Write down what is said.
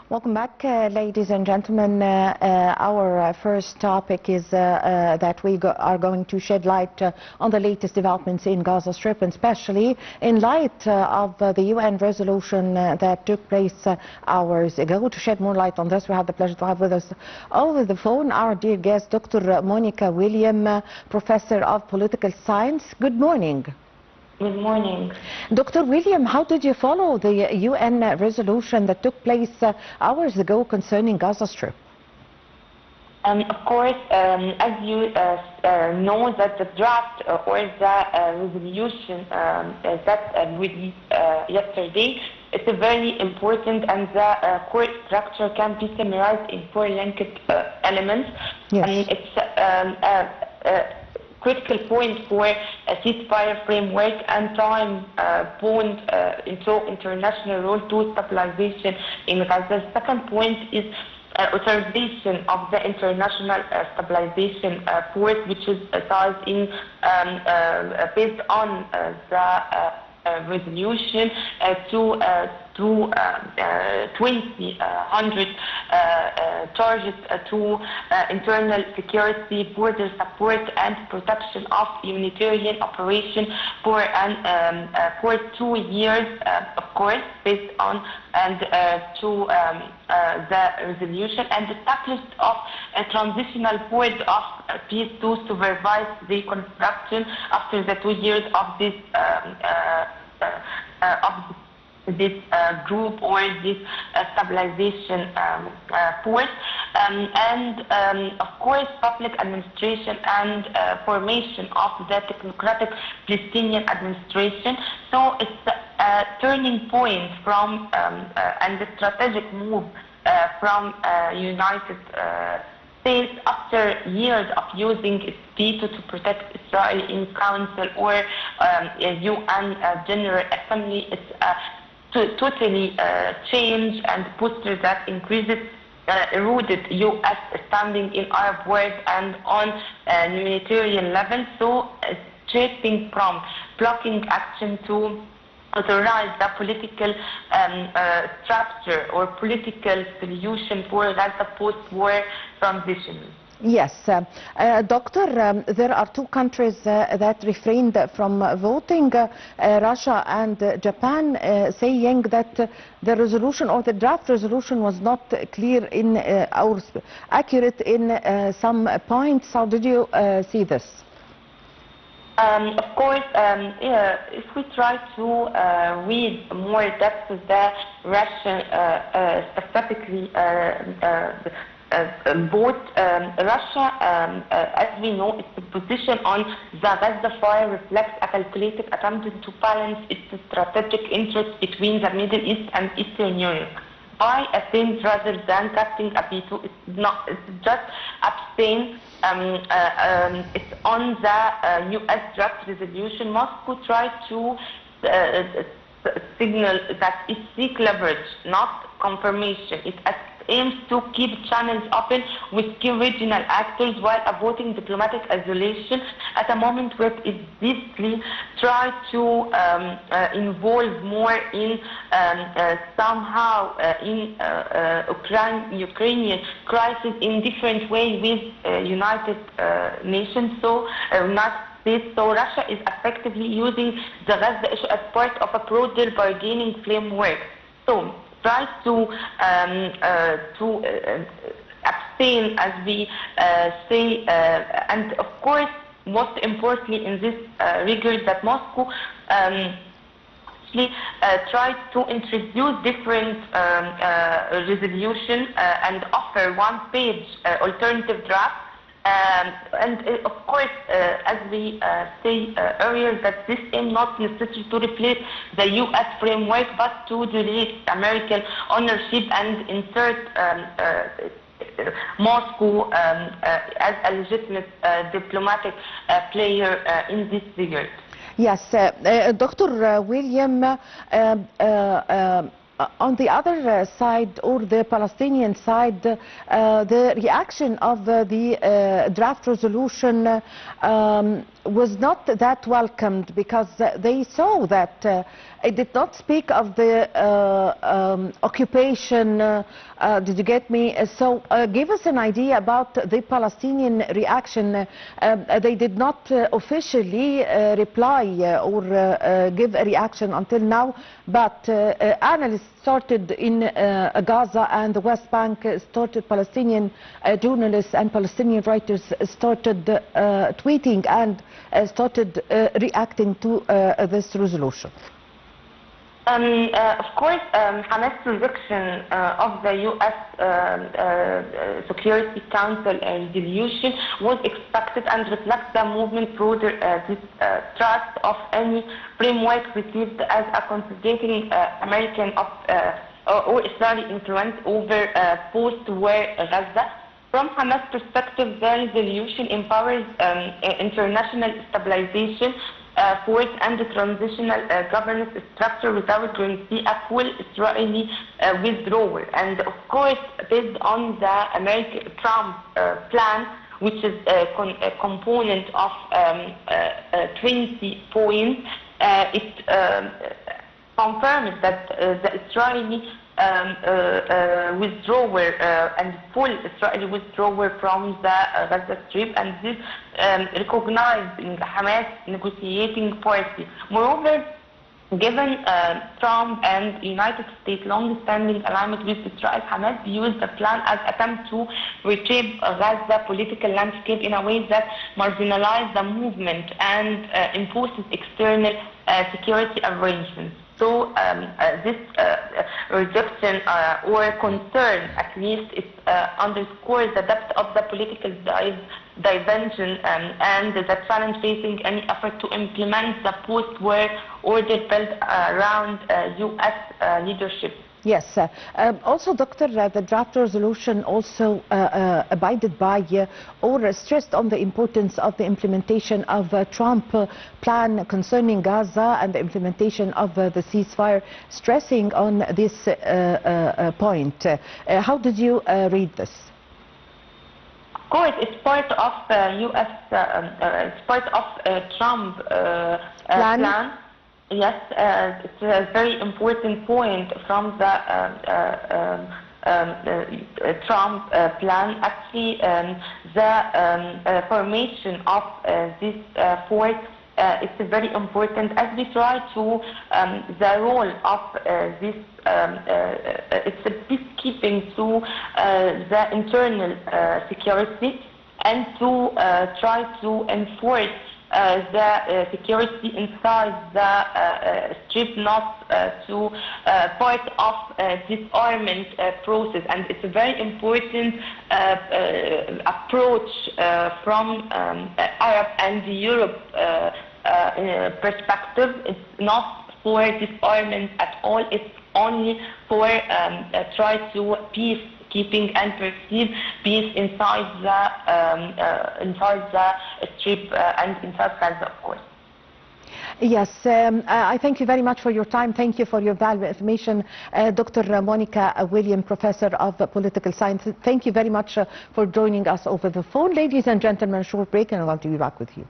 Welcome back, ladies and gentlemen. Our first topic is that we are going to shed light on the latest developments in Gaza Strip, and especially in light of the UN resolution that took place hours ago. To shed more light on this, we have the pleasure to have with us over the phone our dear guest, Dr. Monica William, Professor of Political Science. Good morning. Good morning. Dr. William, how did you follow the UN resolution that took place hours ago concerning Gaza Strip? Of course, as you know, that the draft or the resolution that released yesterday, it's a very important, and the core structure can be summarized in four linked elements. Yes. It's critical point for a ceasefire framework and time-bound into international role to stabilization in Gaza. The second point is authorization of the international stabilization force, which is sized in based on the resolution to 2,100 charges to internal security, border support and protection of humanitarian operation for 2 years, of course, based on and to the resolution, and established of a transitional board of peace to supervise the construction after the 2 years of this group or this stabilization force, and of course public administration and formation of the technocratic Palestinian administration. So it's a turning point from and a strategic move from United States after years of using its veto to protect Israel in Council or UN General Assembly. It's totally changed and posture that increases eroded U.S. standing in Arab world and on humanitarian level. So shifting from blocking action to authorize the political structure or political solution for Gaza post-war transition. Yes. Doctor, there are two countries that refrained from voting, Russia and Japan, saying that the resolution or the draft resolution was not clear in or accurate in some points. How did you see this? Of course, if we try to read more depth of the Russian, specifically both Russia, as we know, its position on the Gaza fire reflects a calculated attempt to balance its strategic interests between the Middle East and Eastern Europe. By abstain rather than casting a veto, it's just abstain. It's on the U.S. draft resolution. Moscow tried to signal that it seeks leverage, not confirmation. It aims to keep channels open with key regional actors while avoiding diplomatic isolation at a moment where it deeply tried to involve more in somehow in Ukrainian crisis in different way with United Nations. So So Russia is effectively using the Gaza issue as part of a broader bargaining framework. So tries to abstain, as we say, and of course, most importantly in this regard, that Moscow tried to introduce different resolution and offer one-page alternative draft. And of course, as we say earlier, that this aim not necessarily to replace the U.S. framework, but to delete American ownership and insert Moscow as a legitimate diplomatic player in this regard. Yes, Dr. William, on the other side, or the Palestinian side, the reaction of the draft resolution was not that welcomed, because they saw that it did not speak of the occupation. Did you get me? So give us an idea about the Palestinian reaction. They did not officially reply or give a reaction until now, but analysts started in Gaza and the West Bank, started Palestinian journalists and Palestinian writers started tweeting and started reacting to this resolution. Of course, Hamas' rejection of the U.S. Security Council resolution was expected and reflects the movement's broader distrust of any framework received as a consolidating American or Israeli influence over post-war Gaza. From Hamas' perspective, the resolution empowers international stabilization force and the transitional governance structure without guarantee a full Israeli withdrawal. And of course, based on the Trump plan, which is a component of 20 points, it confirms that the Israeli withdrawal and full Israeli withdrawal from the Gaza Strip, and this recognizing Hamas negotiating party. Moreover, given Trump and United States long-standing alignment with Israel, Hamas views the plan as an attempt to reshape Gaza political landscape in a way that marginalizes the movement and imposes external security arrangements. So this rejection or concern, at least, it underscores the depth of the political dimension and the challenge facing any effort to implement the post-war order built around U.S. leadership. Yes. Also, Doctor, the draft resolution also abided by or stressed on the importance of the implementation of the Trump plan concerning Gaza and the implementation of the ceasefire, stressing on this point. How did you read this? Of course, it's part of U.S. It's part of Trump plan. Yes, it's a very important point from the Trump plan. Actually, the formation of this force is very important as we try to the role of this. It's a peacekeeping to the internal security and to try to enforce the security inside the Strip, not to part of disarmament process. And it's a very important approach from Arab and Europe perspective. It's not for disarmament at all. It's only for try to peacekeeping and perceive peace inside the Strip and inside Gaza, of course. Yes, I thank you very much for your time. Thank you for your valuable information. Dr. Monica William, Professor of Political Science, thank you very much for joining us over the phone. Ladies and gentlemen, a short break and I'm going to be back with you.